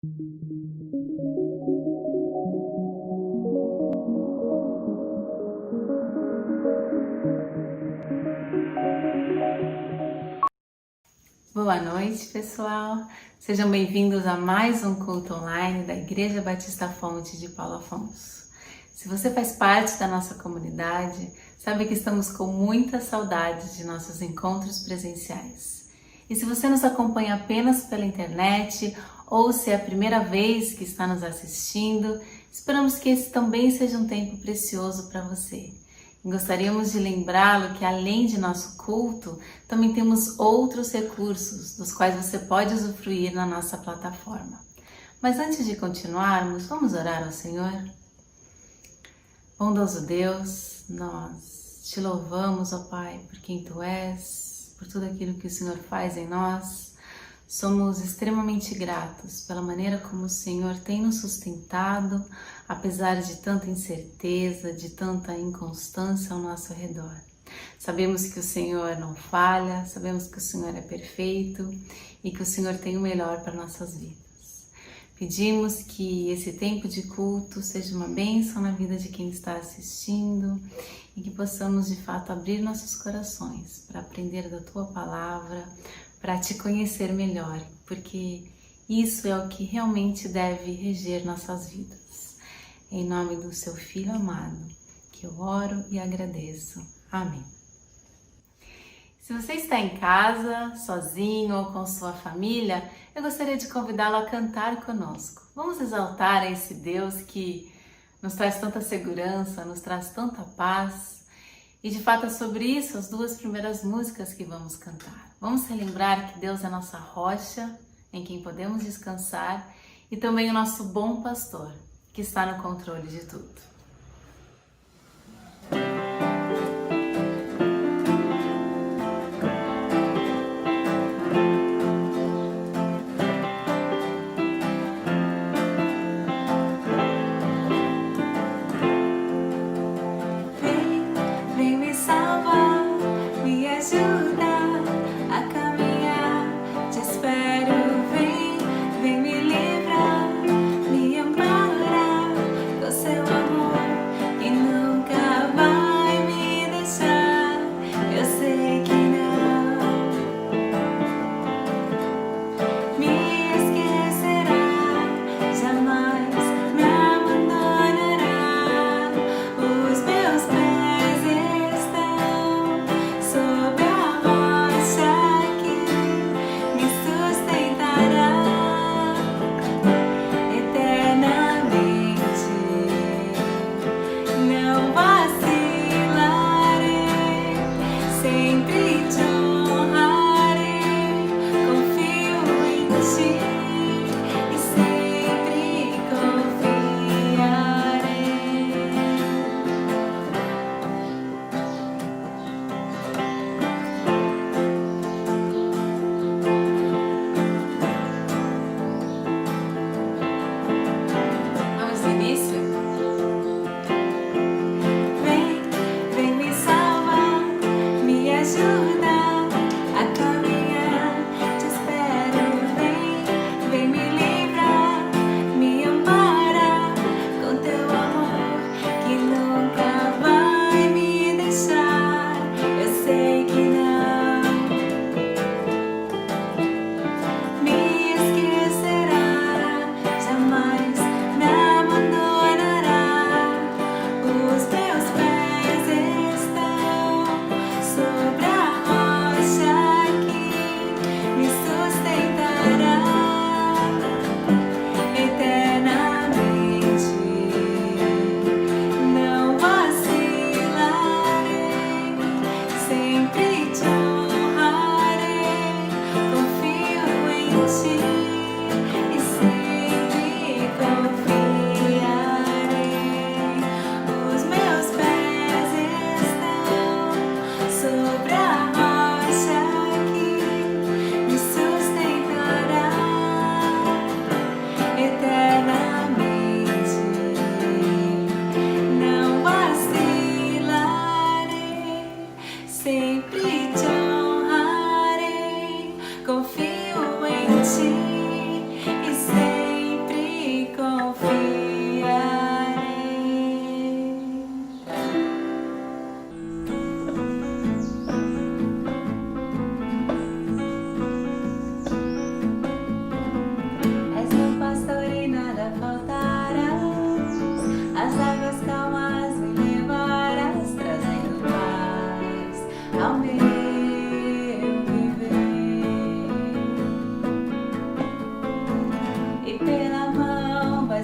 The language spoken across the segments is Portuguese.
Boa noite, pessoal. Sejam bem-vindos a mais um culto online da Igreja Batista Fonte de Paulo Afonso. Se você faz parte da nossa comunidade, sabe que estamos com muita saudade de nossos encontros presenciais. E se você nos acompanha apenas pela internet ou se é a primeira vez que está nos assistindo, esperamos que esse também seja um tempo precioso para você. Gostaríamos de lembrá-lo que além de nosso culto, também temos outros recursos dos quais você pode usufruir na nossa plataforma. Mas antes de continuarmos, vamos orar ao Senhor? Bondoso Deus, nós te louvamos, ó Pai, por quem Tu és, por tudo aquilo que o Senhor faz em nós. Somos extremamente gratos pela maneira como o Senhor tem nos sustentado, apesar de tanta incerteza, de tanta inconstância ao nosso redor. Sabemos que o Senhor não falha, sabemos que o Senhor é perfeito e que o Senhor tem o melhor para nossas vidas. Pedimos que esse tempo de culto seja uma bênção na vida de quem está assistindo e que possamos de fato abrir nossos corações para aprender da Tua Palavra, para Te conhecer melhor, porque isso é o que realmente deve reger nossas vidas. Em nome do Seu Filho amado, que eu oro e agradeço. Amém. Se você está em casa, sozinho ou com sua família, eu gostaria de convidá-lo a cantar conosco. Vamos exaltar a esse Deus que nos traz tanta segurança, nos traz tanta paz. E de fato é sobre isso as duas primeiras músicas que vamos cantar. Vamos relembrar que Deus é nossa rocha, em quem podemos descansar, e também o nosso bom pastor, que está no controle de tudo. Vem me livrar, me amparar com seu amor.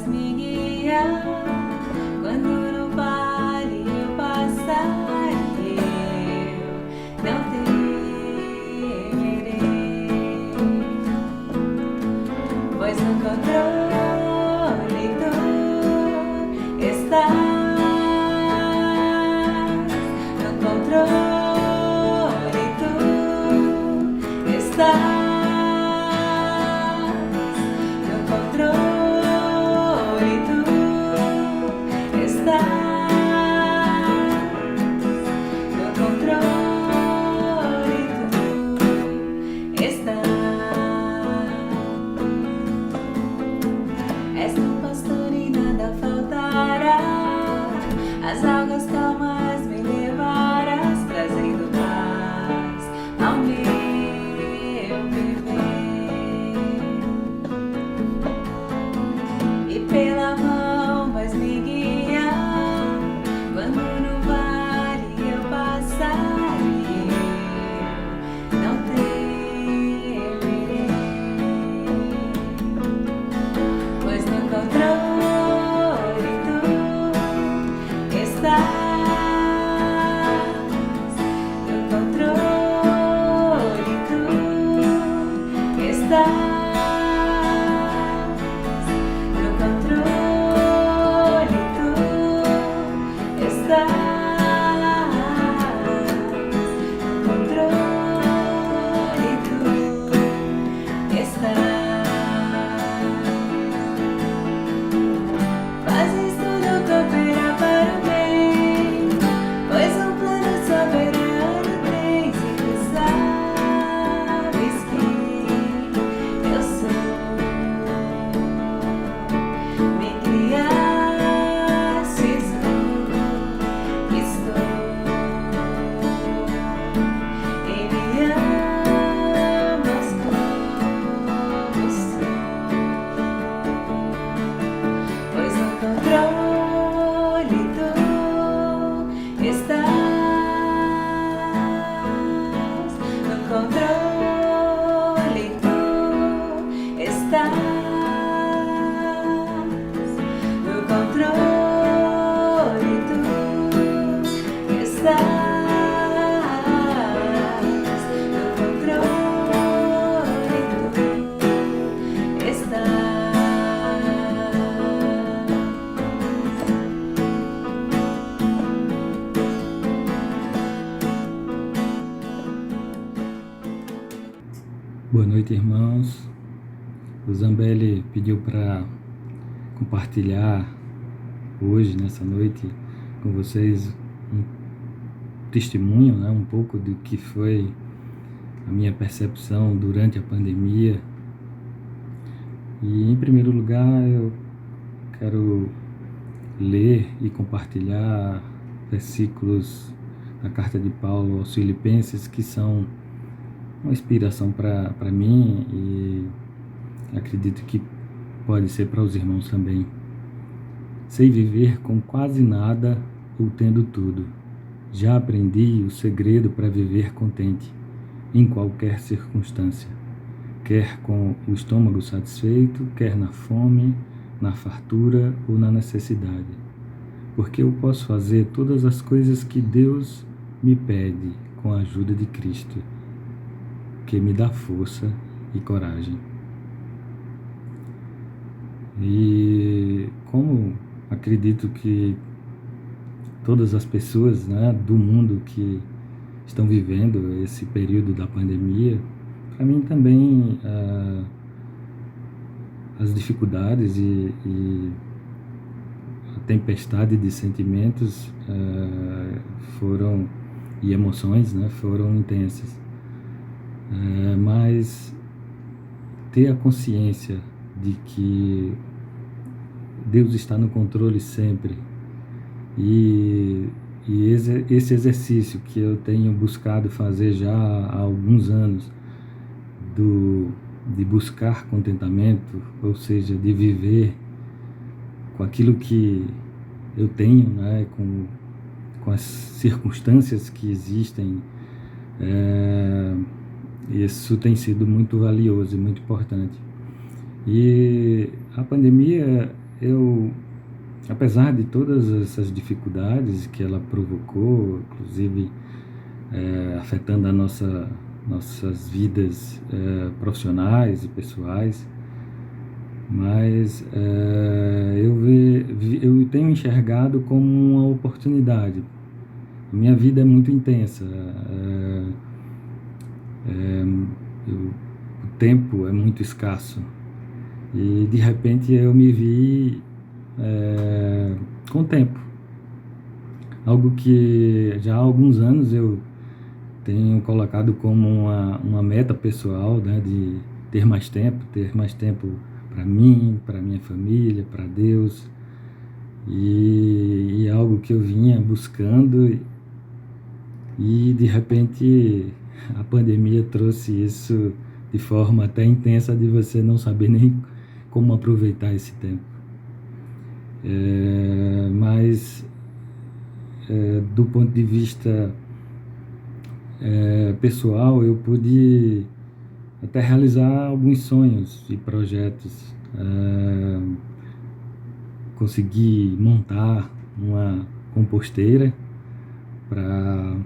vais me guiar quando no vale eu passar, eu não temerei, pois no controle tu estás. As águas calmas me levarás, trazendo paz ao meu viver. E pela mão vais me guiar quando no vale eu passar, eu não temerei, pois no controle Boa noite, irmãos. O Zambelli pediu para compartilhar hoje, nessa noite, com vocês um testemunho, né, um pouco do que foi a minha percepção durante a pandemia. E, em primeiro lugar, eu quero ler e compartilhar versículos da carta de Paulo aos Filipenses que são uma inspiração para mim e acredito que pode ser para os irmãos também. Sei viver com quase nada ou tendo tudo. Já aprendi o segredo para viver contente em qualquer circunstância, quer com o estômago satisfeito, quer na fome, na fartura ou na necessidade, porque eu posso fazer todas as coisas que Deus me pede com a ajuda de Cristo, que me dá força e coragem. E como acredito que todas as pessoas, né, do mundo que estão vivendo esse período da pandemia, para mim também as dificuldades e a tempestade de sentimentos e emoções, né, foram intensas. Mas ter a consciência de que Deus está no controle sempre e esse exercício que eu tenho buscado fazer já há alguns anos de buscar contentamento, ou seja, de viver com aquilo que eu tenho, né, com as circunstâncias que existem, isso tem sido muito valioso e muito importante. E a pandemia, apesar de todas essas dificuldades que ela provocou, inclusive afetando nossas vidas profissionais e pessoais, mas eu tenho enxergado como uma oportunidade. Minha vida é muito intensa, o tempo é muito escasso e de repente eu me vi com tempo, algo que já há alguns anos eu tenho colocado como uma meta pessoal, né, de ter mais tempo para mim, para minha família, para Deus, e algo que eu vinha buscando, e de repente a pandemia trouxe isso de forma até intensa, de você não saber nem como aproveitar esse tempo. Mas do ponto de vista pessoal, eu pude até realizar alguns sonhos e projetos. Consegui montar uma composteira para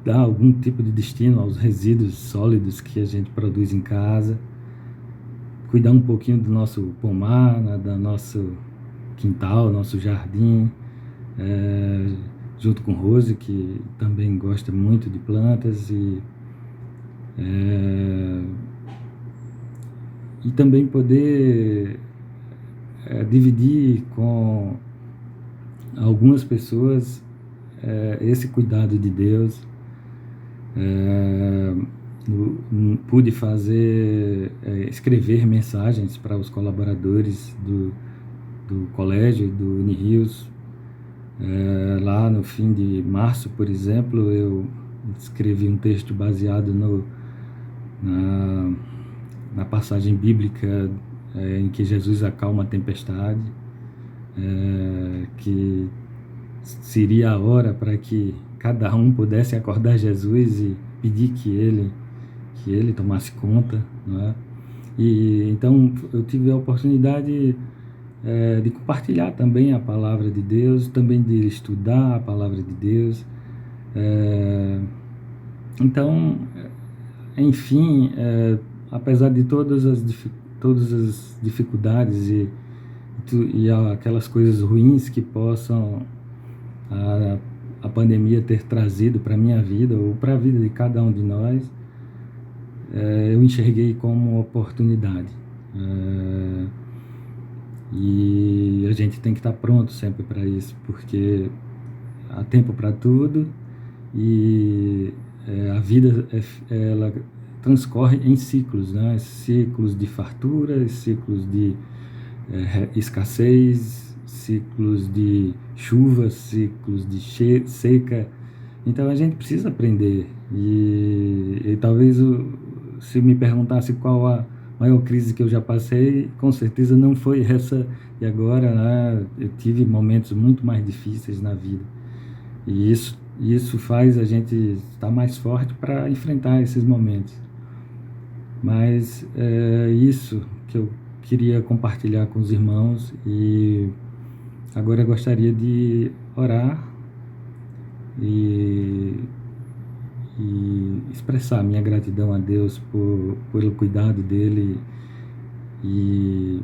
dar algum tipo de destino aos resíduos sólidos que a gente produz em casa, cuidar um pouquinho do nosso pomar, né, do nosso quintal, nosso jardim, junto com Rose, que também gosta muito de plantas, e também poder dividir com algumas pessoas esse cuidado de Deus. Pude escrever mensagens para os colaboradores do colégio, do Unirios. Lá no fim de março, por exemplo, eu escrevi um texto baseado na passagem bíblica em que Jesus acalma a tempestade, que seria a hora para que cada um pudesse acordar Jesus e pedir que ele tomasse conta, não é? E então eu tive a oportunidade de compartilhar também a palavra de Deus, também de estudar a palavra de Deus. Então, enfim, apesar de todas as dificuldades e aquelas coisas ruins que possam a pandemia ter trazido para a minha vida ou para a vida de cada um de nós, eu enxerguei como uma oportunidade. E a gente tem que estar pronto sempre para isso, porque há tempo para tudo, e a vida ela transcorre em ciclos, né? Ciclos de fartura, ciclos de escassez, ciclos de chuva, ciclos de seca. Então a gente precisa aprender, e talvez se me perguntasse qual a maior crise que eu já passei, com certeza não foi essa de agora, né? Eu tive momentos muito mais difíceis na vida, e isso faz a gente estar mais forte para enfrentar esses momentos. Mas é isso que eu queria compartilhar com os irmãos, e agora eu gostaria de orar e expressar minha gratidão a Deus pelo cuidado dele e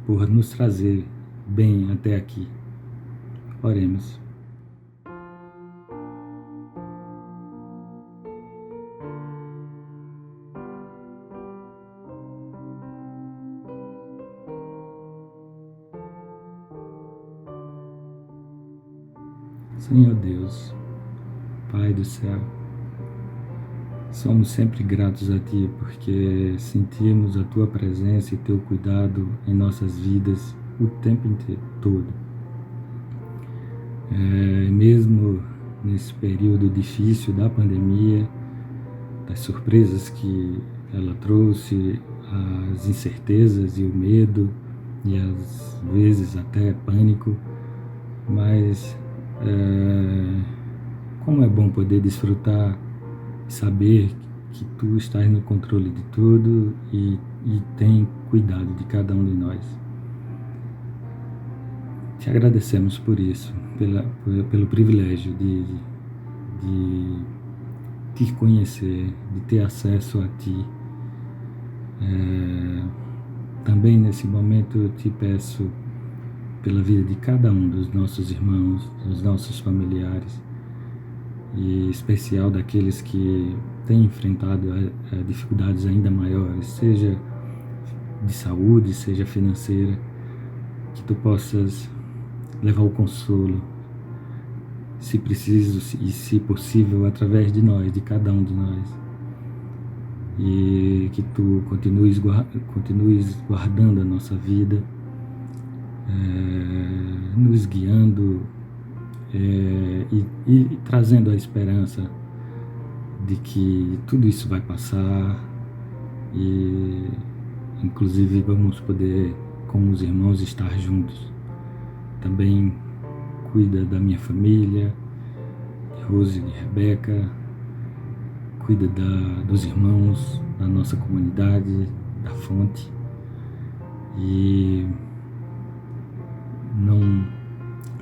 por nos trazer bem até aqui. Oremos. Senhor Deus, Pai do céu, somos sempre gratos a Ti, porque sentimos a Tua presença e Teu cuidado em nossas vidas o tempo inteiro, todo. Mesmo nesse período difícil da pandemia, das surpresas que ela trouxe, as incertezas e o medo, e às vezes até pânico, mas como é bom poder desfrutar e saber que Tu estás no controle de tudo e tem cuidado de cada um de nós. te agradecemos por isso, pelo privilégio de te conhecer, de ter acesso a ti. Também nesse momento eu te peço pela vida de cada um dos nossos irmãos, dos nossos familiares, e em especial daqueles que têm enfrentado dificuldades ainda maiores, seja de saúde, seja financeira, que tu possas levar o consolo, se preciso e se possível, através de nós, de cada um de nós. E que tu continues guardando a nossa vida, nos guiando e trazendo a esperança de que tudo isso vai passar e inclusive vamos poder, com os irmãos, estar juntos. Também cuida da minha família, de Rose e de Rebeca, cuida dos irmãos, da nossa comunidade, da Fonte, e não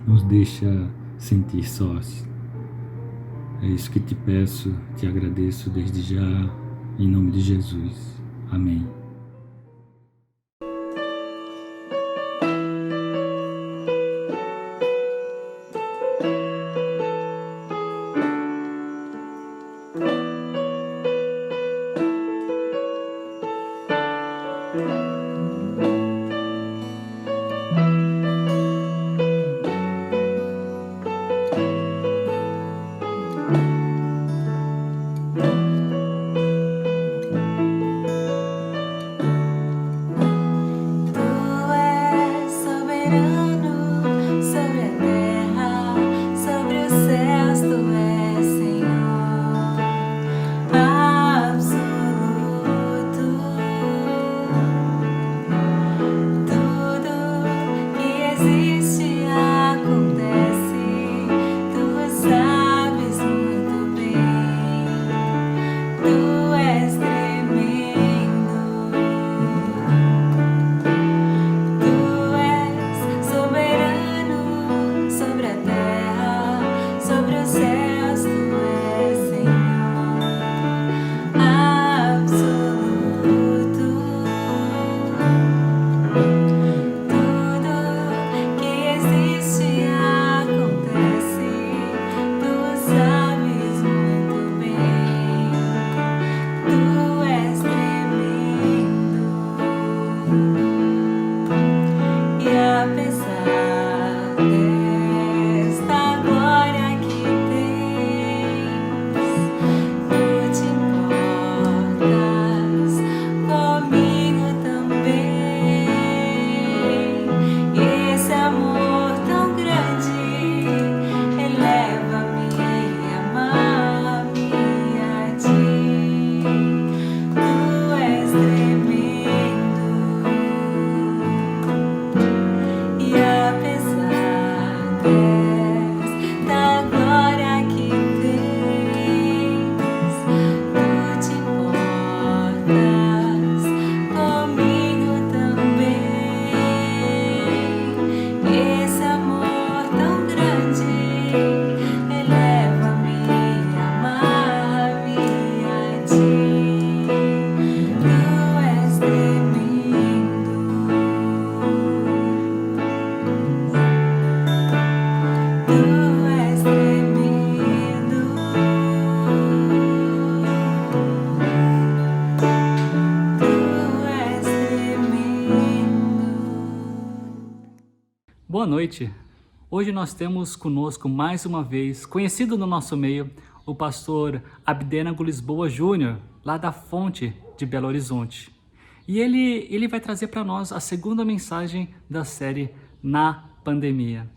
nos deixa sentir sós. É isso que te peço, te agradeço desde já, em nome de Jesus. Amém. Boa noite. Hoje nós temos conosco mais uma vez, conhecido no nosso meio, o pastor Abdenago Lisboa Júnior, lá da Fonte de Belo Horizonte. E ele vai trazer para nós a segunda mensagem da série Na Pandemia.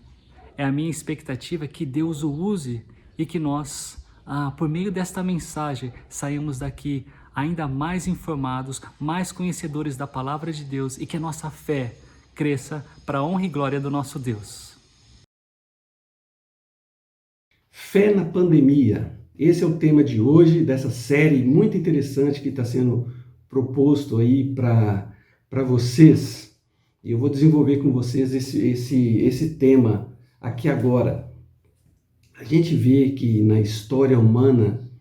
É a minha expectativa que Deus o use e que nós, por meio desta mensagem, saímos daqui ainda mais informados, mais conhecedores da palavra de Deus e que a nossa fé cresça para a honra e glória do nosso Deus. Fé na pandemia. Esse é o tema de hoje, dessa série muito interessante que está sendo proposto aí para vocês. E eu vou desenvolver com vocês esse tema aqui agora. A gente vê que na história humana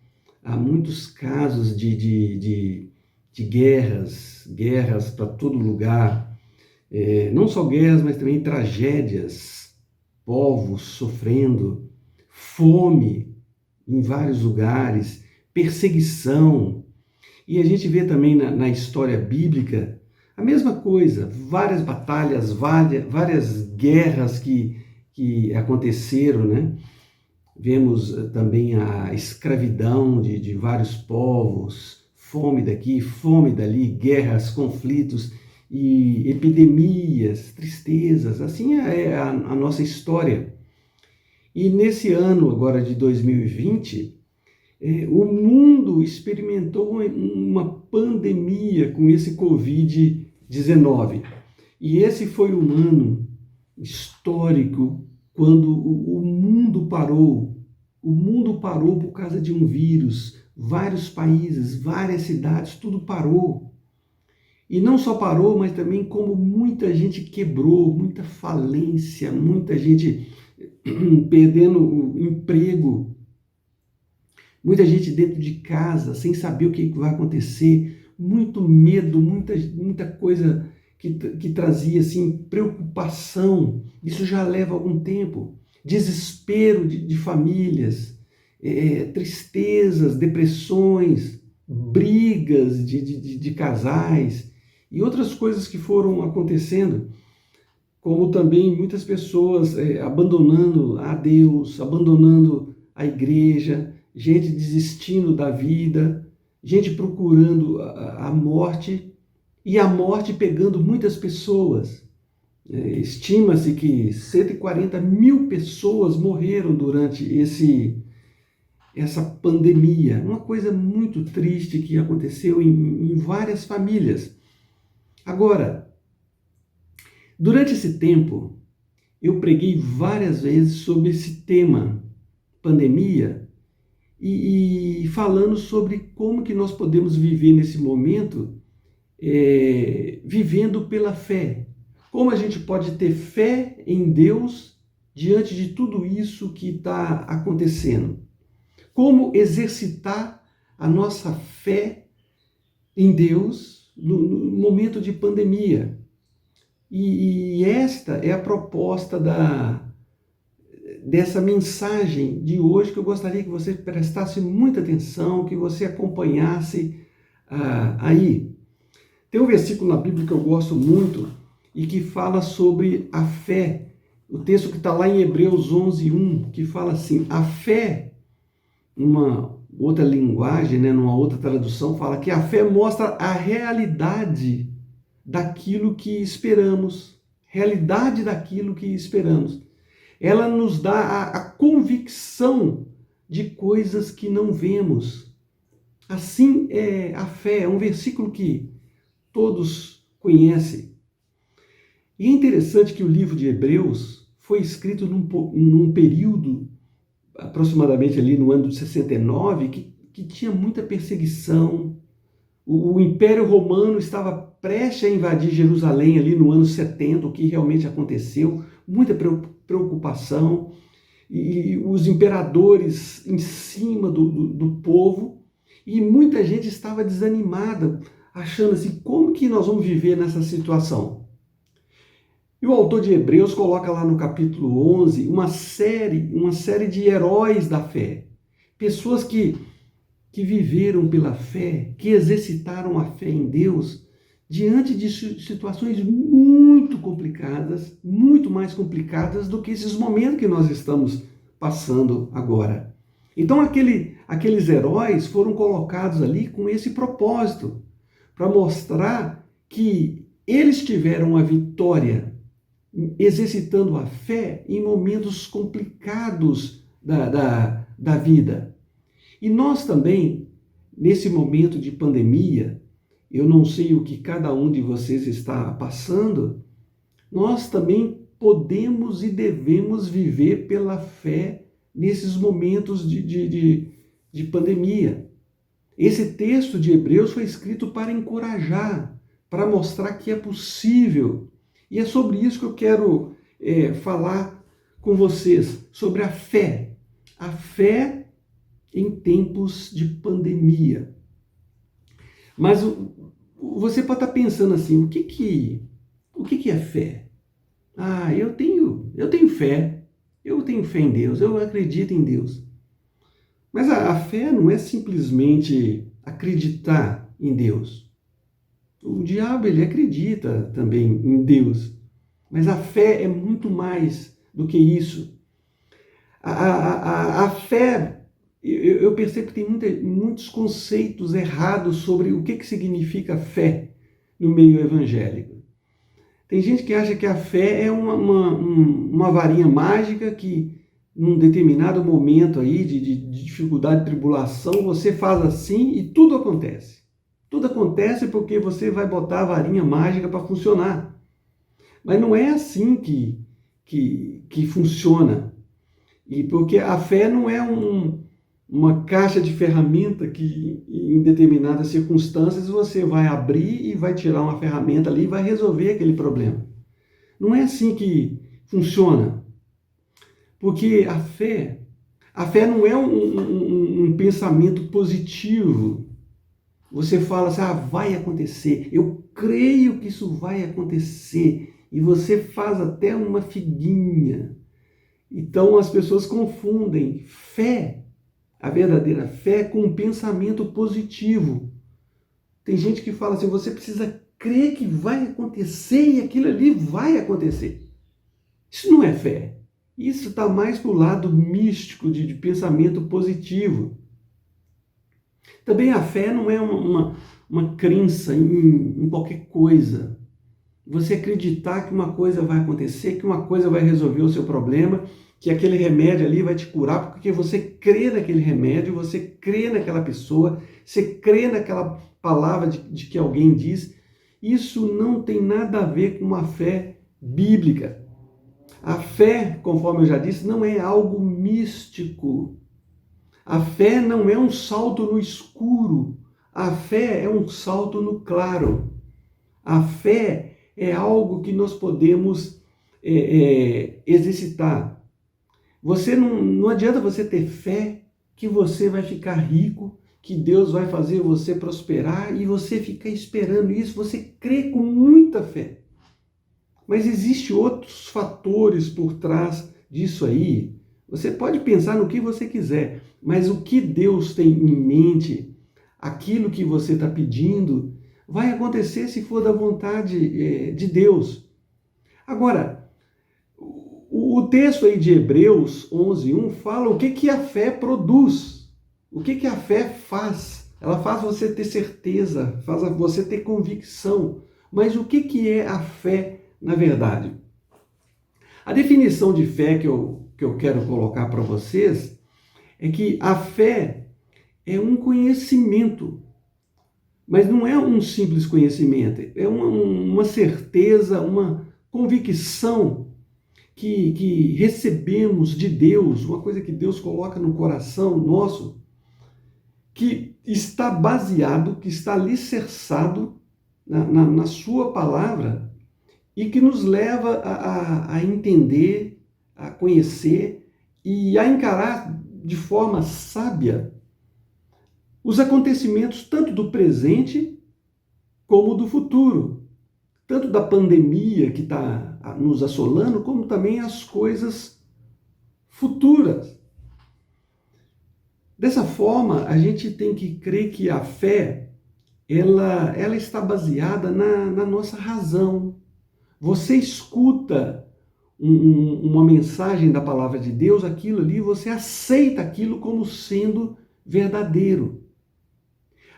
há muitos casos de guerras para todo lugar. Não só guerras, mas também tragédias, povos sofrendo, fome em vários lugares, perseguição. E a gente vê também na história bíblica a mesma coisa, várias batalhas, várias guerras que aconteceram, né? Vemos também a escravidão de vários povos, fome daqui, fome dali, guerras, conflitos e epidemias, tristezas. Assim é a nossa história. E nesse ano agora de 2020, o mundo experimentou uma pandemia com esse Covid-19. E esse foi um ano histórico quando o mundo parou. O mundo parou por causa de um vírus. Vários países, várias cidades, tudo parou. E não só parou, mas também como muita gente quebrou, muita falência, muita gente perdendo o emprego, muita gente dentro de casa, sem saber o que vai acontecer, muito medo, muita coisa que trazia assim, preocupação. Isso já leva algum tempo. Desespero de famílias, tristezas, depressões, brigas de casais e outras coisas que foram acontecendo, como também muitas pessoas abandonando a Deus, abandonando a igreja, gente desistindo da vida, gente procurando a morte e a morte pegando muitas pessoas. Estima-se que 140 mil pessoas morreram durante essa pandemia. Uma coisa muito triste que aconteceu em várias famílias. Agora, durante esse tempo, eu preguei várias vezes sobre esse tema, pandemia, e falando sobre como que nós podemos viver nesse momento, vivendo pela fé. Como a gente pode ter fé em Deus diante de tudo isso que está acontecendo. Como exercitar a nossa fé em Deus no momento de pandemia. E esta é a proposta dessa mensagem de hoje, que eu gostaria que você prestasse muita atenção, que você acompanhasse aí. Tem um versículo na Bíblia que eu gosto muito e que fala sobre a fé. O texto que está lá em Hebreus 11:1, que fala assim: a fé, numa outra linguagem, né, numa outra tradução, fala que a fé mostra a realidade daquilo que esperamos. Realidade daquilo que esperamos. Ela nos dá a convicção de coisas que não vemos. Assim é a fé, é um versículo que todos conhecem. E é interessante que o livro de Hebreus foi escrito num período, aproximadamente ali no ano de 69, que tinha muita perseguição. O Império Romano estava prestes a invadir Jerusalém ali no ano 70, o que realmente aconteceu, muita preocupação, e os imperadores em cima do povo, e muita gente estava desanimada, achando assim, como que nós vamos viver nessa situação? E o autor de Hebreus coloca lá no capítulo 11 uma série de heróis da fé, pessoas que viveram pela fé, que exercitaram a fé em Deus diante de situações muito complicadas, muito mais complicadas do que esses momentos que nós estamos passando agora. Então aqueles heróis foram colocados ali com esse propósito, para mostrar que eles tiveram a vitória exercitando a fé em momentos complicados da vida. E nós também, nesse momento de pandemia, eu não sei o que cada um de vocês está passando, nós também podemos e devemos viver pela fé nesses momentos de pandemia. Esse texto de Hebreus foi escrito para encorajar, para mostrar que é possível E é sobre isso que eu quero falar com vocês, sobre a fé. A fé em tempos de pandemia. Mas você pode estar pensando assim, o que é fé? Ah, eu tenho fé. Eu tenho fé em Deus, eu acredito em Deus. Mas a fé não é simplesmente acreditar em Deus. O diabo, ele acredita também em Deus. Mas a fé é muito mais do que isso. A fé, eu percebo que tem muitos conceitos errados sobre o que significa fé no meio evangélico. Tem gente que acha que a fé é uma varinha mágica que, num determinado momento aí de dificuldade, de tribulação, você faz assim e tudo acontece. Tudo acontece porque você vai botar a varinha mágica para funcionar. Mas não é assim que funciona. E porque a fé não é uma caixa de ferramenta que, em determinadas circunstâncias, você vai abrir e vai tirar uma ferramenta ali e vai resolver aquele problema. Não é assim que funciona. Porque a fé não é um pensamento positivo. Você fala assim, vai acontecer, eu creio que isso vai acontecer. E você faz até uma figuinha. Então as pessoas confundem fé, a verdadeira fé, com um pensamento positivo. Tem gente que fala assim, você precisa crer que vai acontecer e aquilo ali vai acontecer. Isso não é fé. Isso está mais para o lado místico de pensamento positivo. Também a fé não é uma crença em qualquer coisa. Você acreditar que uma coisa vai acontecer, que uma coisa vai resolver o seu problema, que aquele remédio ali vai te curar, porque você crê naquele remédio, você crê naquela pessoa, você crê naquela palavra de que alguém diz. Isso não tem nada a ver com uma fé bíblica. A fé, conforme eu já disse, não é algo místico. A fé não é um salto no escuro. A fé é um salto no claro. A fé é algo que nós podemos exercitar. Você não adianta você ter fé que você vai ficar rico, que Deus vai fazer você prosperar e você fica esperando isso. Você crê com muita fé. Mas existem outros fatores por trás disso aí. Você pode pensar no que você quiser, mas o que Deus tem em mente, aquilo que você está pedindo, vai acontecer se for da vontade de Deus. Agora, o texto aí de Hebreus 11:1 fala o que a fé produz, o que a fé faz. Ela faz você ter certeza, faz você ter convicção. Mas o que é a fé na verdade? A definição de fé que eu quero colocar para vocês é que a fé é um conhecimento. Mas não é um simples conhecimento, é uma certeza, uma convicção que recebemos de Deus, uma coisa que Deus coloca no coração nosso, que está baseado, que está alicerçado na sua palavra e que nos leva a entender, a conhecer e a encarar de forma sábia os acontecimentos tanto do presente como do futuro, tanto da pandemia que está nos assolando, como também as coisas futuras. Dessa forma, a gente tem que crer que a fé, ela está baseada na nossa razão. Você escuta uma mensagem da palavra de Deus, aquilo ali, você aceita aquilo como sendo verdadeiro.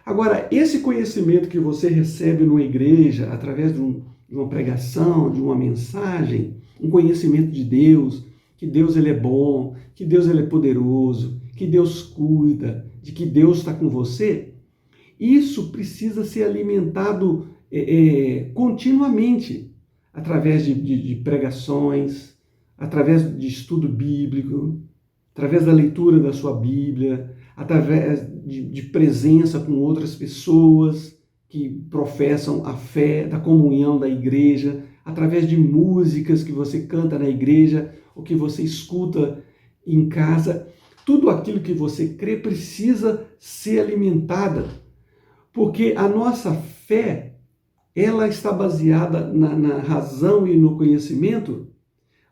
Agora, esse conhecimento que você recebe numa igreja, através de uma pregação, de uma mensagem, um conhecimento de Deus, que Deus ele é bom, que Deus ele é poderoso, que Deus cuida, de que Deus está com você, isso precisa ser alimentado continuamente, através de pregações, através de estudo bíblico, através da leitura da sua Bíblia, através de presença com outras pessoas que professam a fé, da comunhão da igreja, através de músicas que você canta na igreja ou que você escuta em casa. Tudo aquilo que você crê precisa ser alimentada, porque a nossa fé, ela está baseada na razão e no conhecimento,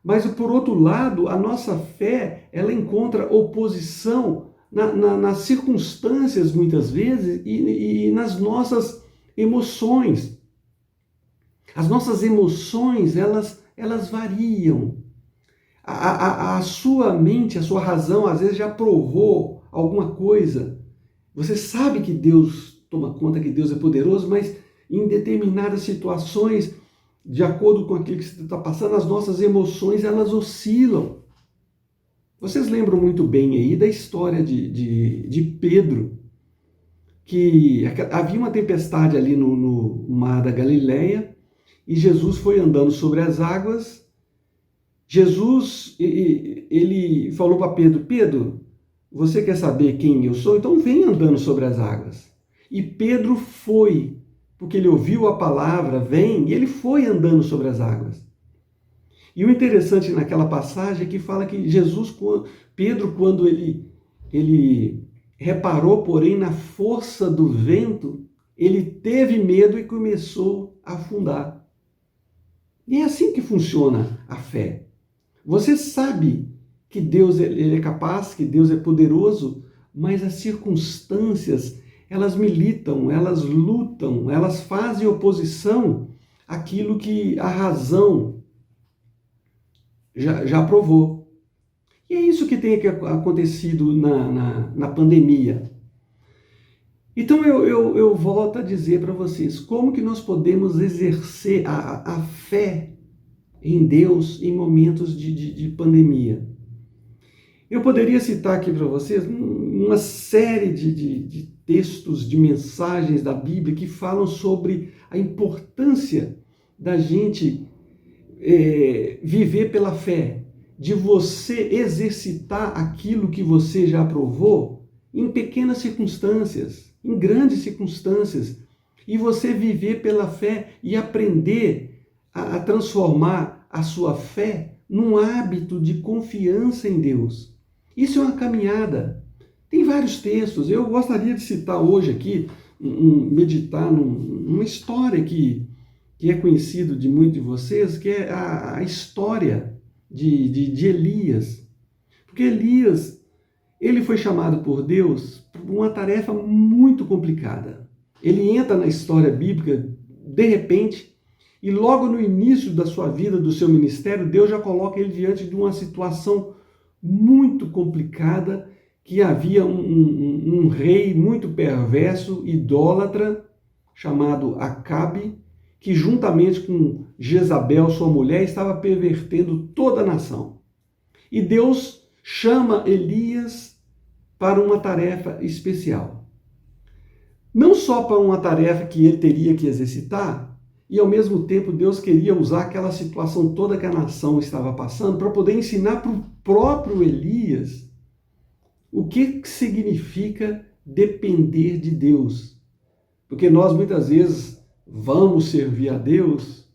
mas, por outro lado, a nossa fé, ela encontra oposição nas circunstâncias, muitas vezes, e nas nossas emoções. As nossas emoções, elas variam. A sua mente, a sua razão, às vezes já provou alguma coisa. Você sabe que Deus toma conta, que Deus é poderoso, mas em determinadas situações, de acordo com aquilo que você está passando, as nossas emoções, elas oscilam. Vocês lembram muito bem aí da história de Pedro, que havia uma tempestade ali no mar da Galileia, e Jesus foi andando sobre as águas. Jesus, ele falou para Pedro: Pedro, você quer saber quem eu sou? Então vem andando sobre as águas. E Pedro foi, porque ele ouviu a palavra, vem, e ele foi andando sobre as águas. E o interessante naquela passagem é que fala que Pedro, quando ele reparou, porém, na força do vento, ele teve medo e começou a afundar. E é assim que funciona a fé. Você sabe que Deus ele é capaz, que Deus é poderoso, mas as circunstâncias, elas militam, elas lutam, elas fazem oposição àquilo que a razão já provou. E é isso que tem acontecido na pandemia. Então eu volto a dizer para vocês, como que nós podemos exercer a fé em Deus em momentos de pandemia? Eu poderia citar aqui para vocês uma série de textos, de mensagens da Bíblia que falam sobre a importância da gente viver pela fé, de você exercitar aquilo que você já provou em pequenas circunstâncias, em grandes circunstâncias, e você viver pela fé e aprender a transformar a sua fé num hábito de confiança em Deus. Isso é uma caminhada. Tem vários textos. Eu gostaria de citar hoje aqui, meditar numa história que é conhecido de muitos de vocês, que é a história de Elias. Porque Elias, ele foi chamado por Deus para uma tarefa muito complicada. Ele entra na história bíblica de repente, e logo no início da sua vida, do seu ministério, Deus já coloca ele diante de uma situação muito complicada, que havia um rei muito perverso, idólatra, chamado Acabe, que juntamente com Jezabel, sua mulher, estava pervertendo toda a nação. E Deus chama Elias para uma tarefa especial. Não só para uma tarefa que ele teria que exercitar, e ao mesmo tempo Deus queria usar aquela situação toda que a nação estava passando para poder ensinar para o próprio Elias o que significa depender de Deus. Porque nós muitas vezes vamos servir a Deus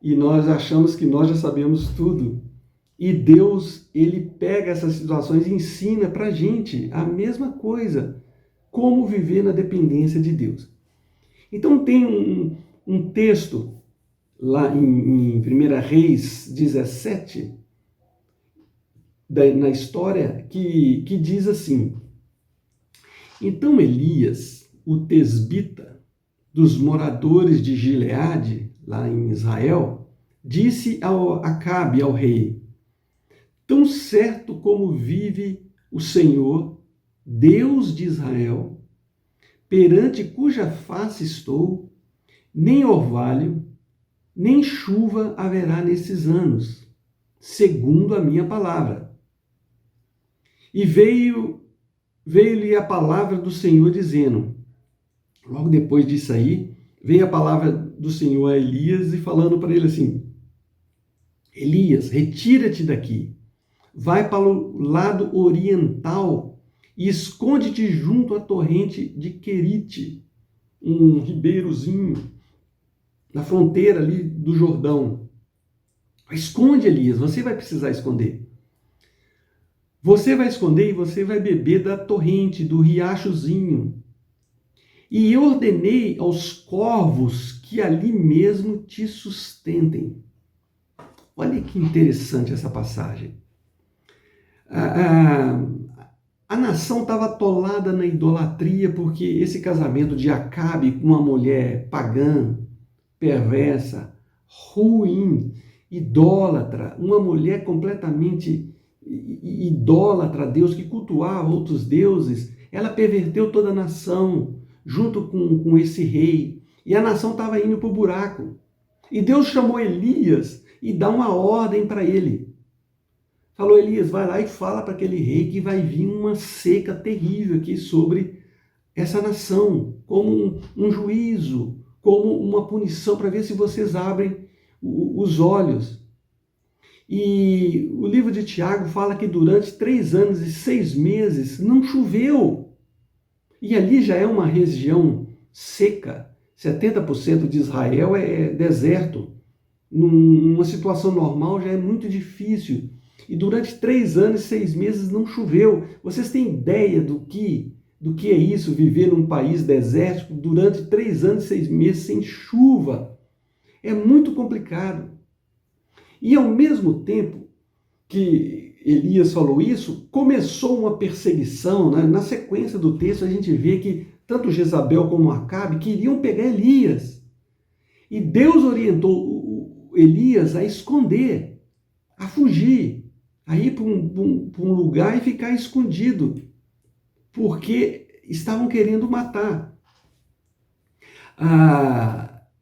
e nós achamos que nós já sabemos tudo. E Deus, ele pega essas situações e ensina para a gente a mesma coisa, como viver na dependência de Deus. Então tem um texto lá em 1 Reis 17, na história, que diz assim: então Elias, o tesbita, dos moradores de Gileade, lá em Israel, disse a Acabe, ao rei: tão certo como vive o Senhor, Deus de Israel, perante cuja face estou, nem orvalho, nem chuva haverá nesses anos, segundo a minha palavra. E veio-lhe a palavra do Senhor dizendo, logo depois disso aí, veio a palavra do Senhor a Elias e falando para ele assim: Elias, retira-te daqui, vai para o lado oriental e esconde-te junto à torrente de Querite, um ribeirozinho, na fronteira ali do Jordão. Esconde, Elias, você vai precisar esconder. Você vai esconder e você vai beber da torrente, do riachozinho. E eu ordenei aos corvos que ali mesmo te sustentem. Olha que interessante essa passagem. A nação estava atolada na idolatria porque esse casamento de Acabe com uma mulher pagã, perversa, ruim, idólatra, uma mulher completamente idólatra a Deus, que cultuava outros deuses, ela perverteu toda a nação junto com esse rei. E a nação estava indo para o buraco. E Deus chamou Elias e dá uma ordem para ele. Falou, Elias, vai lá e fala para aquele rei que vai vir uma seca terrível aqui sobre essa nação, como um juízo, como uma punição, para ver se vocês abrem os olhos. E o livro de Tiago fala que durante 3 anos e 6 meses não choveu. E ali já é uma região seca. 70% de Israel é deserto. Numa situação normal já é muito difícil. E durante 3 anos e 6 meses não choveu. Vocês têm ideia do que é isso, viver num país desértico durante 3 anos e 6 meses sem chuva? É muito complicado. E ao mesmo tempo que Elias falou isso, começou uma perseguição, né? Na sequência do texto a gente vê que tanto Jezabel como Acabe queriam pegar Elias. E Deus orientou Elias a esconder, a fugir, a ir para um lugar e ficar escondido, porque estavam querendo matar.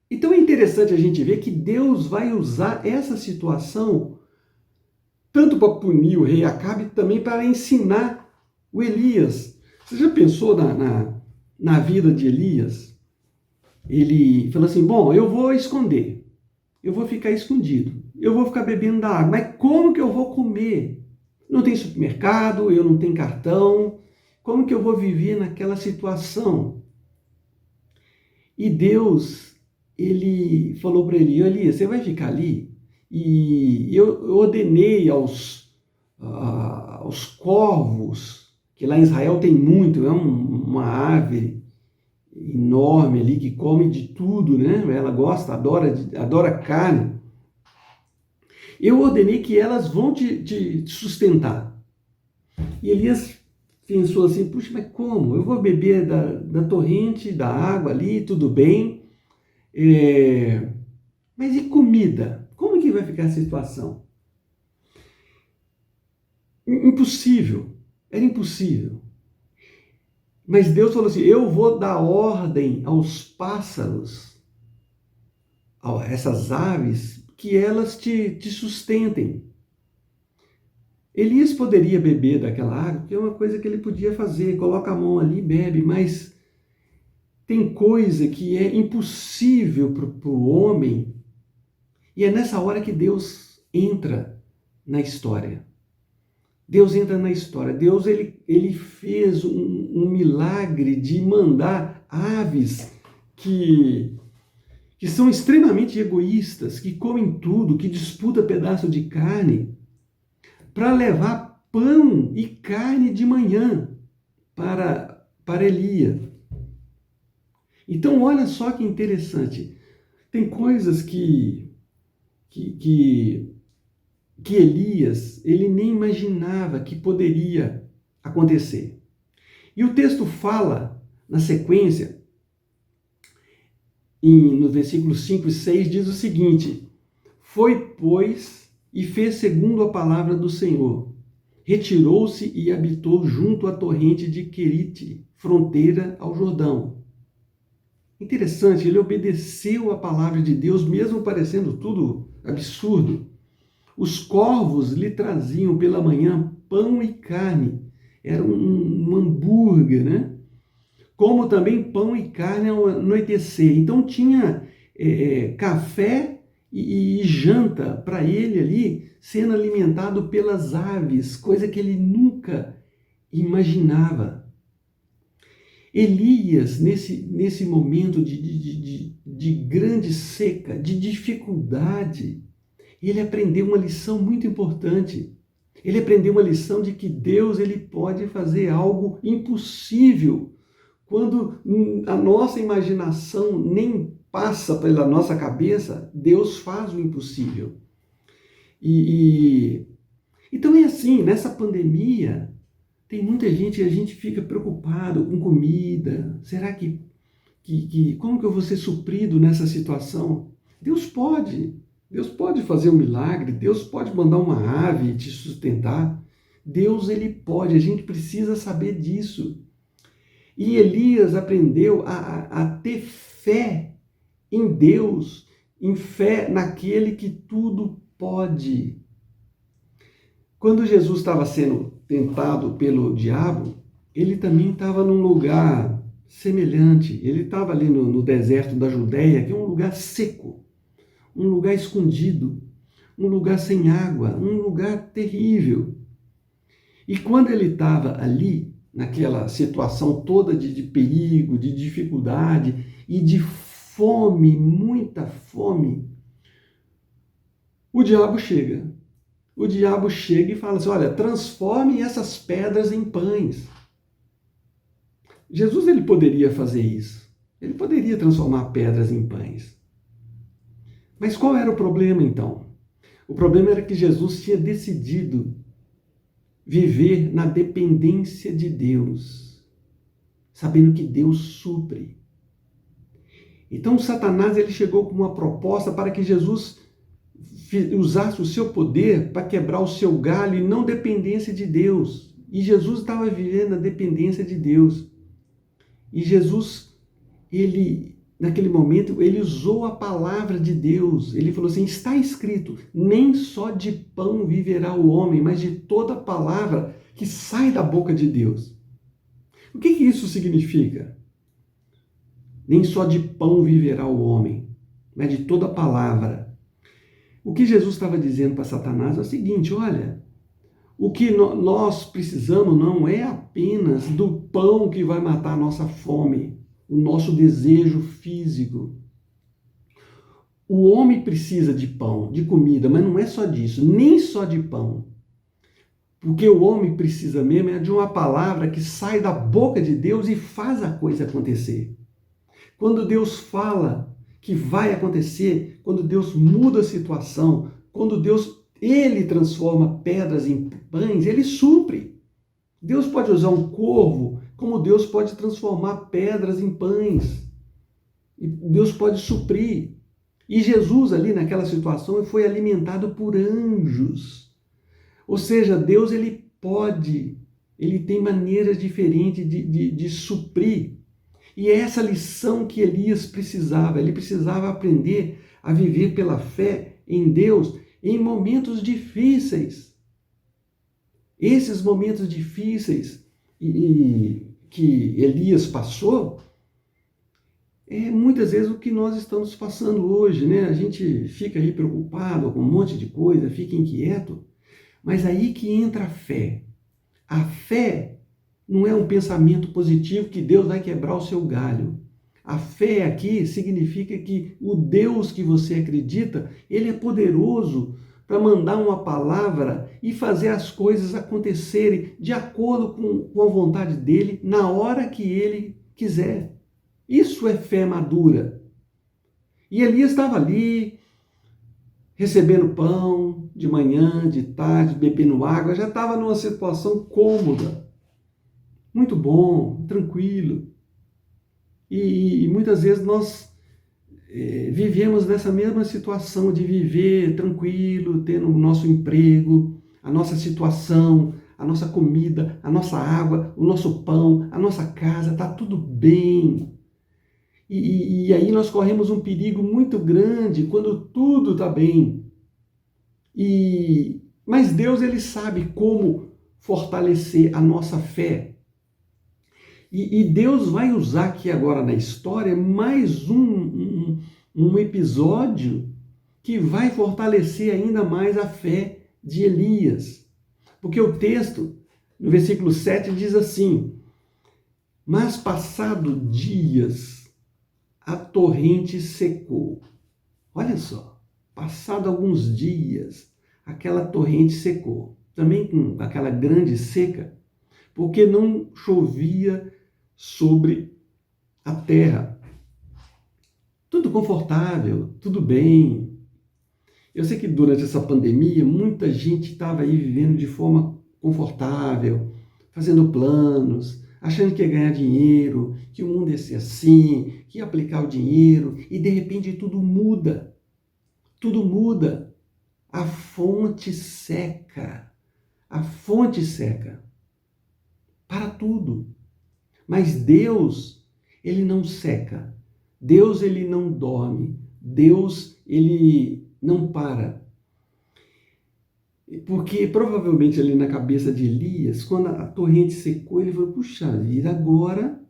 Então é interessante a gente ver que Deus vai usar essa situação tanto para punir o rei Acabe, também para ensinar o Elias. Você já pensou na vida de Elias? Ele falou assim, bom, eu vou esconder, eu vou ficar escondido, eu vou ficar bebendo da água, mas como que eu vou comer? Não tem supermercado, eu não tenho cartão, como que eu vou viver naquela situação? E Deus, ele falou para ele, Elias, você vai ficar ali? E eu ordenei aos corvos, que lá em Israel tem muito, é uma ave enorme ali que come de tudo, né? Ela gosta, adora carne. Eu ordenei que elas vão te sustentar. E Elias pensou assim, puxa, mas como? Eu vou beber da torrente, da água ali, tudo bem. Mas e comida? Como que vai ficar a situação? Impossível. Era impossível. Mas Deus falou assim, eu vou dar ordem aos pássaros, a essas aves, que elas te sustentem. Elias poderia beber daquela água, que é uma coisa que ele podia fazer, coloca a mão ali e bebe, mas tem coisa que é impossível para o homem, e é nessa hora que Deus entra na história. Deus entra na história. Deus ele fez um milagre de mandar aves que são extremamente egoístas, que comem tudo, que disputam pedaço de carne, para levar pão e carne de manhã para Elias. Então, olha só que interessante. Tem coisas que Elias, ele nem imaginava que poderia acontecer. E o texto fala, na sequência, no versículos 5 e 6, diz o seguinte, foi, pois, e fez segundo a palavra do Senhor. Retirou-se e habitou junto à torrente de Querite, fronteira ao Jordão. Interessante, ele obedeceu a palavra de Deus, mesmo parecendo tudo absurdo. Os corvos lhe traziam pela manhã pão e carne. Era um hambúrguer, né? Como também pão e carne ao anoitecer. Então tinha café e janta para ele ali, sendo alimentado pelas aves, coisa que ele nunca imaginava. Elias, nesse momento de grande seca, de dificuldade, ele aprendeu uma lição muito importante. Ele aprendeu uma lição de que Deus ele pode fazer algo impossível quando a nossa imaginação nem passa pela nossa cabeça. Deus faz o impossível. Então é assim, nessa pandemia, tem muita gente, a gente fica preocupado com comida. Será que como que eu vou ser suprido nessa situação? Deus pode fazer um milagre, Deus pode mandar uma ave te sustentar. Deus, ele pode, a gente precisa saber disso. E Elias aprendeu a ter fé em Deus, em fé naquele que tudo pode. Quando Jesus estava sendo tentado pelo diabo, ele também estava num lugar semelhante. Ele estava ali no deserto da Judéia, que é um lugar seco, um lugar escondido, um lugar sem água, um lugar terrível. E quando ele estava ali, naquela situação toda de perigo, de dificuldade e de fome, muita fome, o diabo chega. O diabo chega e fala assim, olha, transforme essas pedras em pães. Jesus ele poderia fazer isso. Ele poderia transformar pedras em pães. Mas qual era o problema então? O problema era que Jesus tinha decidido viver na dependência de Deus, sabendo que Deus supre. Então Satanás ele chegou com uma proposta para que Jesus usasse o seu poder para quebrar o seu galho e não dependência de Deus. E Jesus estava vivendo a dependência de Deus. E Jesus, naquele momento, ele usou a palavra de Deus. Ele falou assim, está escrito, nem só de pão viverá o homem, mas de toda palavra que sai da boca de Deus. O que isso significa? Nem só de pão viverá o homem, mas de toda palavra. O que Jesus estava dizendo para Satanás é o seguinte, olha, o que nós precisamos não é apenas do pão que vai matar a nossa fome, o nosso desejo físico. O homem precisa de pão, de comida, mas não é só disso, nem só de pão. Porque o homem precisa mesmo é de uma palavra que sai da boca de Deus e faz a coisa acontecer. Quando Deus fala que vai acontecer, quando Deus muda a situação, quando Ele transforma pedras em pães, Ele supre. Deus pode usar um corvo, como Deus pode transformar pedras em pães. E Deus pode suprir. E Jesus ali naquela situação foi alimentado por anjos. Ou seja, Deus ele tem maneiras diferentes de suprir. E é essa lição que Elias precisava. Ele precisava aprender a viver pela fé em Deus em momentos difíceis. Esses momentos difíceis que Elias passou, é muitas vezes o que nós estamos passando hoje, né? A gente fica aí preocupado com um monte de coisa, fica inquieto, mas aí que entra a fé. A fé não é um pensamento positivo que Deus vai quebrar o seu galho. A fé aqui significa que o Deus que você acredita, ele é poderoso para mandar uma palavra e fazer as coisas acontecerem de acordo com a vontade dele, na hora que ele quiser. Isso é fé madura. E Elias estava ali, recebendo pão de manhã, de tarde, bebendo água, já estava numa situação cômoda. Muito bom, tranquilo. E muitas vezes nós vivemos nessa mesma situação de viver tranquilo, tendo o nosso emprego, a nossa situação, a nossa comida, a nossa água, o nosso pão, a nossa casa, está tudo bem. E aí nós corremos um perigo muito grande quando tudo está bem. Mas Deus ele sabe como fortalecer a nossa fé. E Deus vai usar aqui agora na história mais um episódio que vai fortalecer ainda mais a fé de Elias. Porque o texto, no versículo 7, diz assim, mas passado dias, a torrente secou. Olha só, Passado alguns dias, aquela torrente secou. Também com aquela grande seca, porque não chovia sobre a terra. Tudo confortável, tudo bem. Eu sei que durante essa pandemia, muita gente estava aí vivendo de forma confortável, fazendo planos, achando que ia ganhar dinheiro, que o mundo ia ser assim, que ia aplicar o dinheiro, e de repente tudo muda. Tudo muda. A fonte seca. A fonte seca. Para tudo. Mas Deus, ele não seca. Deus, ele não dorme. Deus, ele não para. Porque provavelmente ali na cabeça de Elias, quando a torrente secou, ele falou, puxa vida, agora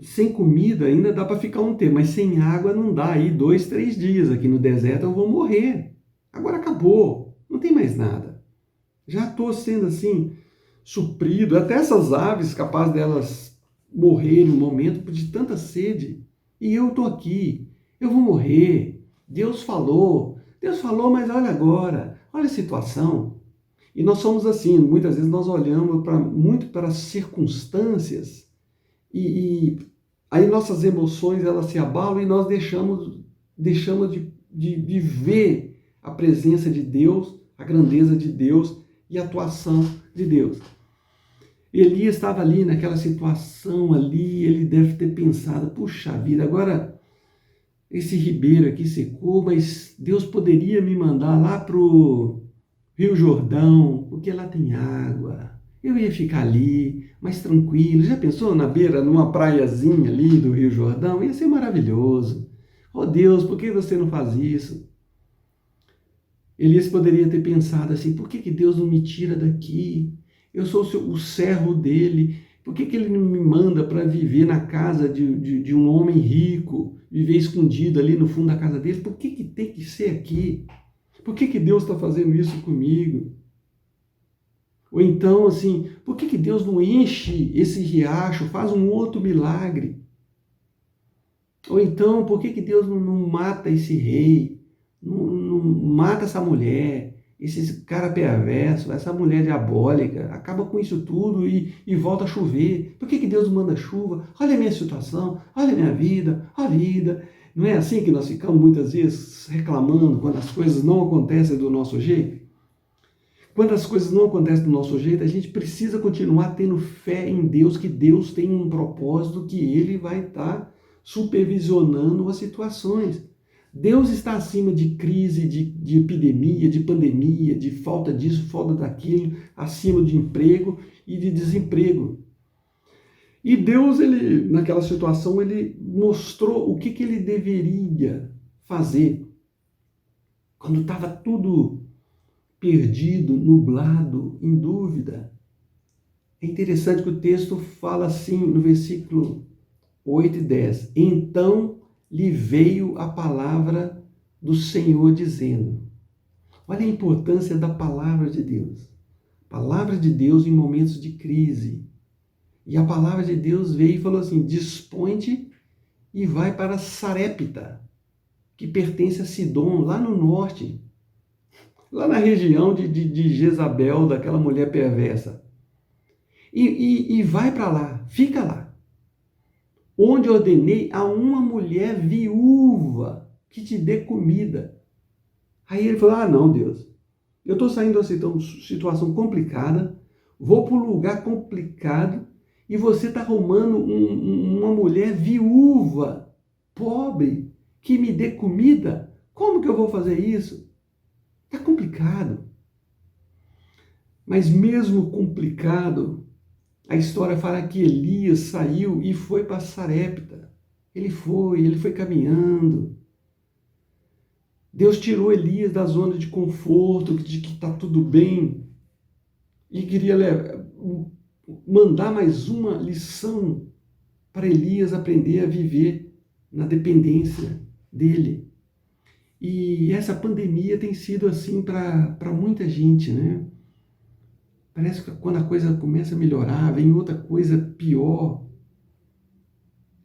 sem comida ainda dá para ficar um tempo, mas sem água não dá. Aí 2, 3 dias aqui no deserto eu vou morrer. Agora acabou, não tem mais nada. Já estou sendo assim, suprido. Até essas aves, capaz delas morrerem no momento de tanta sede. E eu estou aqui, eu vou morrer. Deus falou, mas olha agora, olha a situação. E nós somos assim, muitas vezes nós olhamos muito para as circunstâncias e aí nossas emoções elas se abalam e nós deixamos de ver a presença de Deus, a grandeza de Deus e a atuação de Deus. Elias estava ali naquela situação ali, ele deve ter pensado, puxa vida, agora esse ribeiro aqui secou, mas Deus poderia me mandar lá para o Rio Jordão, porque lá tem água. Eu ia ficar ali, mais tranquilo. Já pensou na beira, numa praiazinha ali do Rio Jordão? Ia ser maravilhoso. Oh Deus, por que você não faz isso? Elias poderia ter pensado assim, por que Deus não me tira daqui? Eu sou o servo dele. Por que ele não me manda para viver na casa de um homem rico, viver escondido ali no fundo da casa dele? Por que tem que ser aqui? Por que Deus está fazendo isso comigo? Ou então, assim, por que Deus não enche esse riacho, faz um outro milagre? Ou então, por que Deus não mata esse rei, não mata essa mulher, esse cara perverso, essa mulher diabólica, acaba com isso tudo e volta a chover? Por que Deus não manda chuva? Olha a minha situação, olha a minha vida, a vida. Não é assim que nós ficamos muitas vezes reclamando quando as coisas não acontecem do nosso jeito? Quando as coisas não acontecem do nosso jeito, a gente precisa continuar tendo fé em Deus, que Deus tem um propósito, que Ele vai estar supervisionando as situações. Deus está acima de crise, de epidemia, de pandemia, de falta disso, falta daquilo, acima de emprego e de desemprego. E Deus, ele, naquela situação, ele mostrou o que ele deveria fazer. Quando estava tudo perdido, nublado, em dúvida. É interessante que o texto fala assim no versículo 8 e 10. Então lhe veio a palavra do Senhor dizendo. Olha a importância da palavra de Deus. Palavra de Deus em momentos de crise. E a palavra de Deus veio e falou assim, dispõe-te e vai para Sarepta, que pertence a Sidom, lá no norte, lá na região de Jezabel, daquela mulher perversa. E vai para lá, fica lá, onde ordenei a uma mulher viúva que te dê comida. Aí ele falou, não Deus, eu estou saindo de uma situação complicada, vou para um lugar complicado, e você está arrumando uma mulher viúva, pobre, que me dê comida? Como que eu vou fazer isso? Está complicado. Mas mesmo complicado, a história fala que Elias saiu e foi para Sarepta. Ele foi caminhando. Deus tirou Elias da zona de conforto, de que está tudo bem, e queria mandar mais uma lição para Elias aprender a viver na dependência dele. E essa pandemia tem sido assim para muita gente, né? Parece que quando a coisa começa a melhorar, vem outra coisa pior.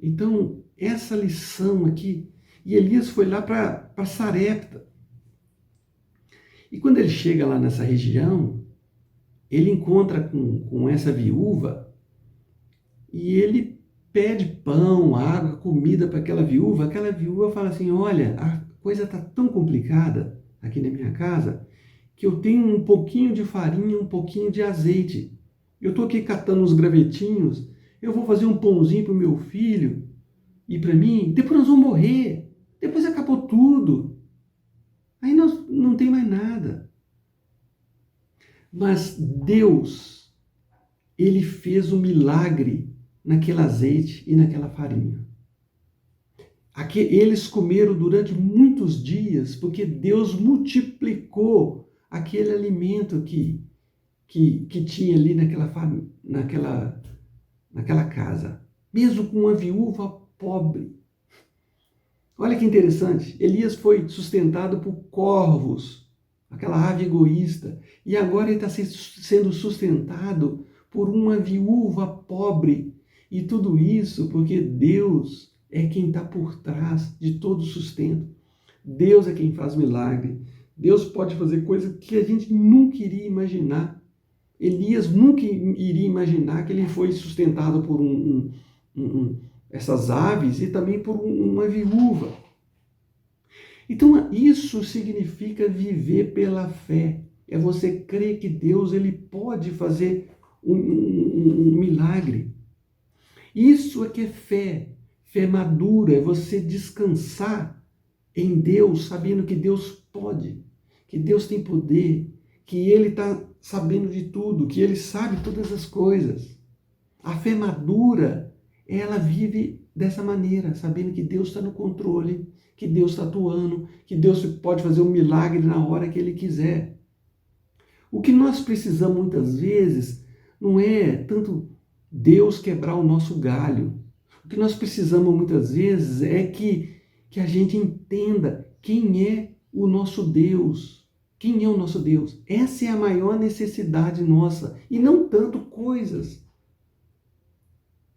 Então, essa lição aqui, e Elias foi lá para Sarepta. E quando ele chega lá nessa região, ele encontra com essa viúva e ele pede pão, água, comida para aquela viúva. Aquela viúva fala assim, olha, a coisa está tão complicada aqui na minha casa que eu tenho um pouquinho de farinha, um pouquinho de azeite. Eu estou aqui catando uns gravetinhos, eu vou fazer um pãozinho para o meu filho e para mim, depois nós vamos morrer, depois acabou tudo. Aí nós não tem mais nada. Mas Deus, Ele fez um milagre naquele azeite e naquela farinha. Eles comeram durante muitos dias, porque Deus multiplicou aquele alimento que tinha ali naquela casa, mesmo com uma viúva pobre. Olha que interessante, Elias foi sustentado por corvos, aquela ave egoísta, e agora ele está sendo sustentado por uma viúva pobre, e tudo isso porque Deus é quem está por trás de todo o sustento. Deus é quem faz milagre. Deus pode fazer coisas que a gente nunca iria imaginar. Elias nunca iria imaginar que ele foi sustentado por essas aves e também por uma viúva. Então, isso significa viver pela fé. É você crer que Deus ele pode fazer um milagre. Isso é que é fé. Fé madura é você descansar em Deus, sabendo que Deus pode, que Deus tem poder, que Ele está sabendo de tudo, que Ele sabe todas as coisas. A fé madura, ela vive dessa maneira, sabendo que Deus está no controle, que Deus está atuando, que Deus pode fazer um milagre na hora que Ele quiser. O que nós precisamos muitas vezes não é tanto Deus quebrar o nosso galho. O que nós precisamos muitas vezes é que a gente entenda quem é o nosso Deus. Quem é o nosso Deus? Essa é a maior necessidade nossa, e não tanto coisas.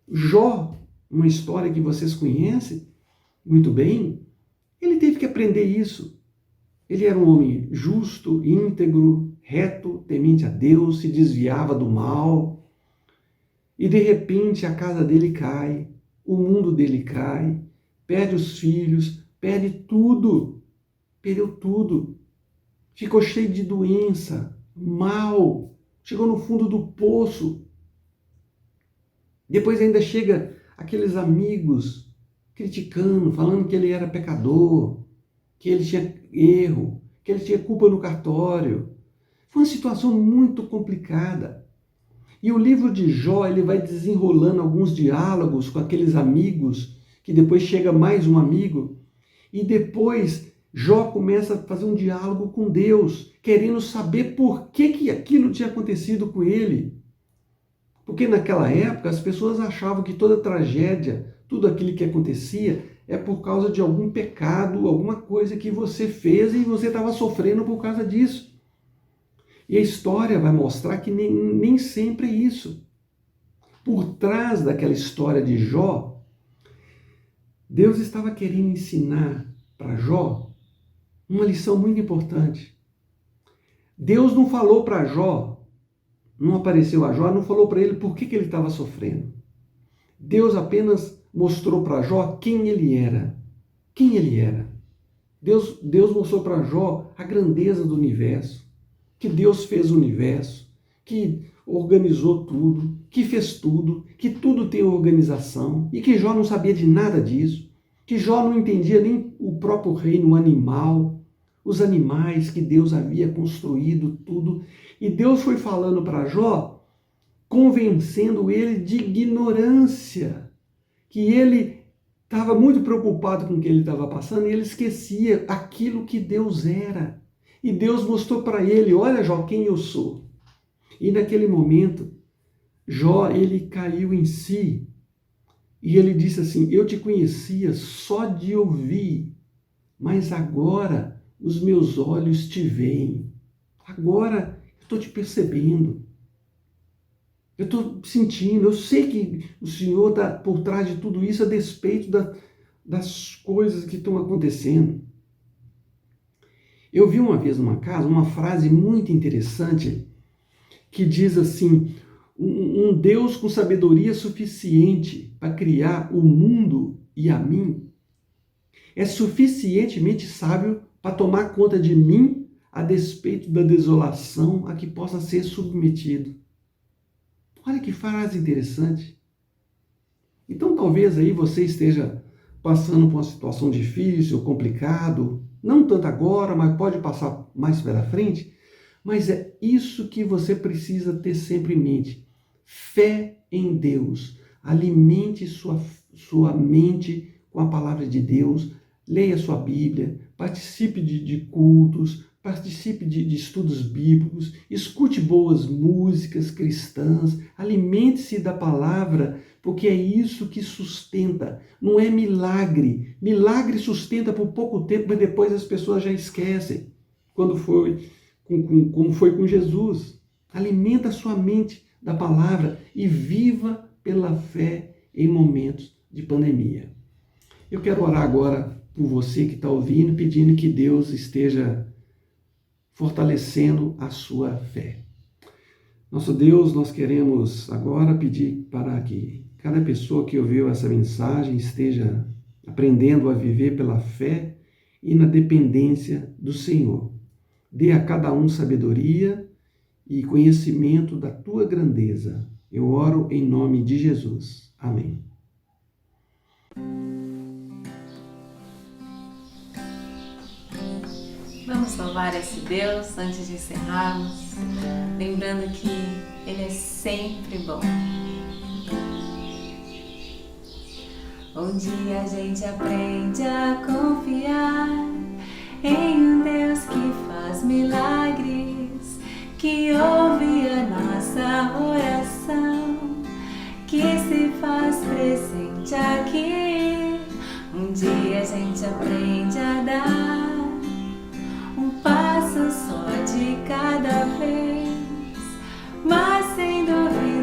Jó, uma história que vocês conhecem muito bem, ele teve que aprender isso. Ele era um homem justo, íntegro, reto, temente a Deus, se desviava do mal, e de repente a casa dele cai, o mundo dele cai, perde os filhos, perde tudo, perdeu tudo. Ficou cheio de doença, mal, chegou no fundo do poço. Depois ainda chega aqueles amigos criticando, falando que ele era pecador, que ele tinha erro, que ele tinha culpa no cartório. Foi uma situação muito complicada. E o livro de Jó, ele vai desenrolando alguns diálogos com aqueles amigos, que depois chega mais um amigo, e depois Jó começa a fazer um diálogo com Deus, querendo saber por que aquilo tinha acontecido com ele. Porque naquela época as pessoas achavam que toda tragédia, tudo aquilo que acontecia, é por causa de algum pecado, alguma coisa que você fez e você estava sofrendo por causa disso. E a história vai mostrar que nem sempre é isso. Por trás daquela história de Jó, Deus estava querendo ensinar para Jó uma lição muito importante. Deus não falou para Jó, não apareceu a Jó, não falou para ele por que ele estava sofrendo. Deus apenas mostrou para Jó quem ele era. Quem ele era. Deus mostrou para Jó a grandeza do universo, que Deus fez o universo, que organizou tudo, que fez tudo, que tudo tem organização, e que Jó não sabia de nada disso, que Jó não entendia nem o próprio reino animal, os animais que Deus havia construído, tudo. E Deus foi falando para Jó, convencendo ele de ignorância, que ele estava muito preocupado com o que ele estava passando e ele esquecia aquilo que Deus era. E Deus mostrou para ele, olha Jó, quem eu sou. E naquele momento, Jó, ele caiu em si e ele disse assim, eu te conhecia só de ouvir, mas agora os meus olhos te veem. Agora eu estou te percebendo. Eu estou sentindo, eu sei que o Senhor está por trás de tudo isso a despeito das coisas que estão acontecendo. Eu vi uma vez numa casa uma frase muito interessante que diz assim: um Deus com sabedoria suficiente para criar o mundo e a mim é suficientemente sábio para tomar conta de mim a despeito da desolação a que possa ser submetido. Olha que frase interessante. Então talvez aí você esteja passando por uma situação difícil, complicado, não tanto agora, mas pode passar mais pela frente, mas é isso que você precisa ter sempre em mente. Fé em Deus. Alimente sua mente com a palavra de Deus, leia sua Bíblia, participe de cultos, participe de estudos bíblicos, escute boas músicas cristãs, alimente-se da palavra, porque é isso que sustenta, não é milagre. Milagre sustenta por pouco tempo, mas depois as pessoas já esquecem, como foi com Jesus. Alimenta a sua mente da palavra e viva pela fé em momentos de pandemia. Eu quero orar agora por você que está ouvindo, pedindo que Deus esteja fortalecendo a sua fé. Nosso Deus, nós queremos agora pedir para que cada pessoa que ouviu essa mensagem esteja aprendendo a viver pela fé e na dependência do Senhor. Dê a cada um sabedoria e conhecimento da tua grandeza. Eu oro em nome de Jesus. Amém. Vamos louvar esse Deus antes de encerrarmos, lembrando que Ele é sempre bom. Um dia a gente aprende a confiar em um Deus que faz milagres, que ouve a nossa oração, que se faz presente aqui. Um dia a gente aprende a dar um passo só de cada vez, mas sem duvidar,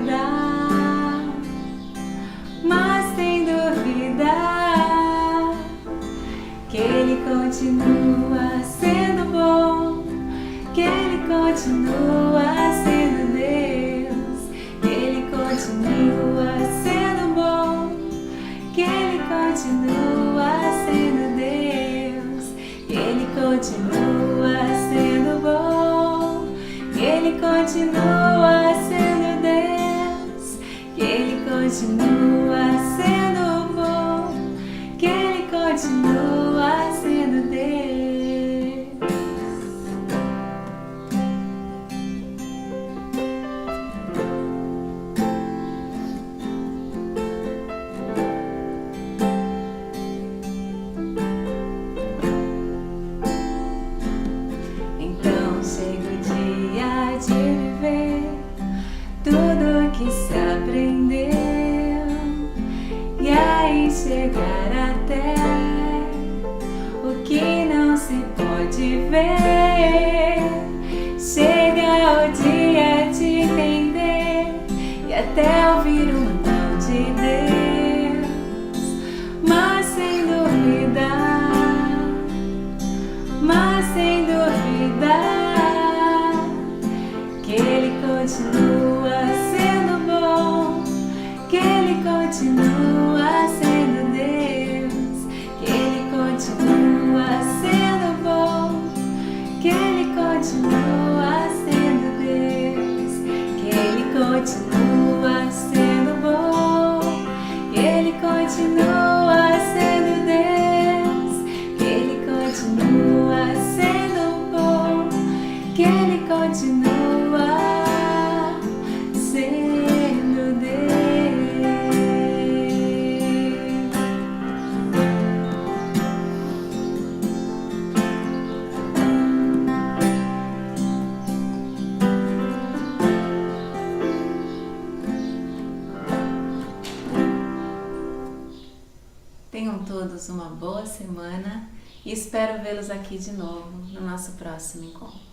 que Ele continua sendo bom, que Ele continua sendo Deus, que Ele continua sendo bom, que Ele continua sendo Deus, que Ele continua sendo bom, que Ele continua sendo Deus, que Ele continua sendo bom, que Ele continua sendo Deus. Então chega o dia de viver tudo que se aprendeu, e aí chegar até o que não se pode ver. Chega o dia de entender e até ouvir um não de Deus, mas sem duvidar, que Ele continua sendo bom, que Ele continua sendo Deus, que Ele continua sendo bom, que Ele continua sendo Deus, que Ele continua sendo bom, que Ele continua sendo Deus, que Ele continua sendo bom, que Ele continua sendo Deus. Tenham todos uma boa semana e espero vê-los aqui de novo no nosso próximo encontro.